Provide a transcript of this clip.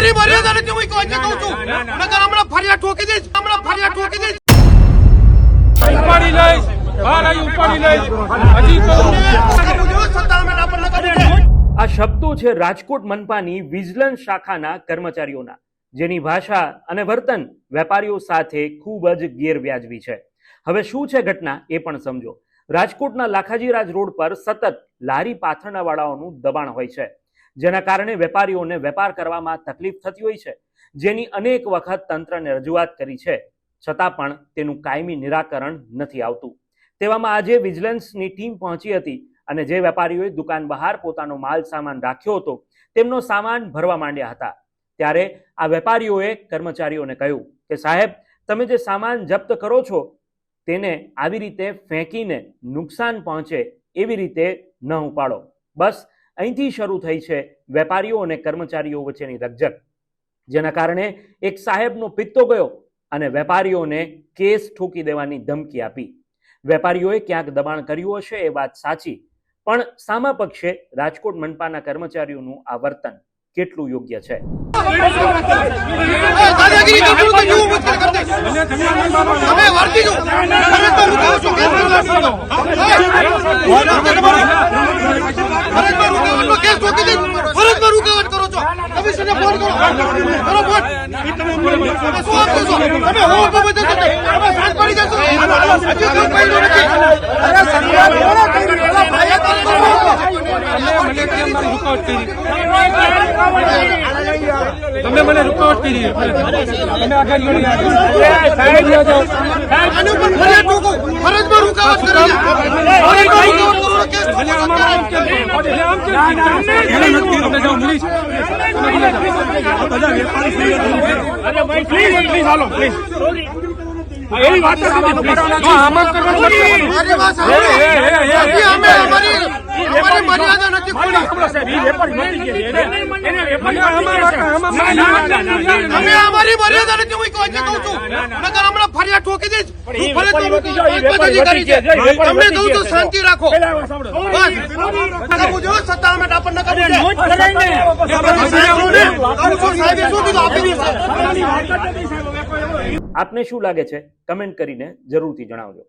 અમારી મર્યાદા નથી હું કોઈ કહું છું નકર હમણાં ફરિયાદ ઠોકી દઈશ ઉપાડી લઈશ બહાર આવી ઉપાડી લઈશ હજી આ શબ્દો છે રાજકોટ મનપાની વિજિલન્સ શાખાના કર્મચારીઓના, જેની ભાષા અને વર્તન વેપારીઓ સાથે ખૂબ જ ગેરવ્યાજબી છે. હવે શું છે ઘટના એ પણ સમજો. રાજકોટના લાખાજીરાજ રોડ પર સતત લારી પાથરણાવાળાઓનું દબાણ હોય છે, જેના કારણે વેપારીઓને વેપાર કરવામાં તકલીફ થતી હોય છે, જેની અનેક વખત તંત્રને રજૂઆત કરી છે, છતાં પણ તેનું કાયમી નિરાકરણ નથી આવતું. તેવામાં આજે વિજિલન્સની ટીમ પહોંચી હતી અને જે વેપારીઓએ દુકાન બહાર પોતાનો માલ સામાન રાખ્યો હતો તેમનો સામાન ભરવા માંડ્યા હતા, ત્યારે આ વેપારીઓએ કર્મચારીઓને કહ્યું કે સાહેબ, તમે જે સામાન જપ્ત કરો છો તેને આવી રીતે ફેંકીને નુકસાન પહોંચે એવી રીતે ન ઉપાડો. બસ અહીંથી શરૂ થઈ છે વેપારીઓ અને કર્મચારીઓ વચ્ચેની રકઝક, જેના કારણે એક સાહેબનો પિત્તો ગયો અને વેપારીઓને કેસ ઠોકી દેવાની ધમકી આપી. વેપારીઓએ ક્યાંક દબાણ કર્યું હશે એ વાત સાચી, પણ સામા પક્ષે રાજકોટ મનપાના કર્મચારીઓનું આ વર્તન કેટલું યોગ્ય છે? તમે મને રૂકાવટ કરી તમે આગળ એવી વાત આમાં મર્યાદા નથી અમારી મર્યાદા નથી હું કોઈ કહું છું નકર હમણાં ફરિયાદ ઠોકી દઈશ. તમને કહું છું શાંતિ રાખો. સત્તાવન આપણને આપને શું લાગે છે? કમેન્ટ કરીને જરૂરથી જણાવજો.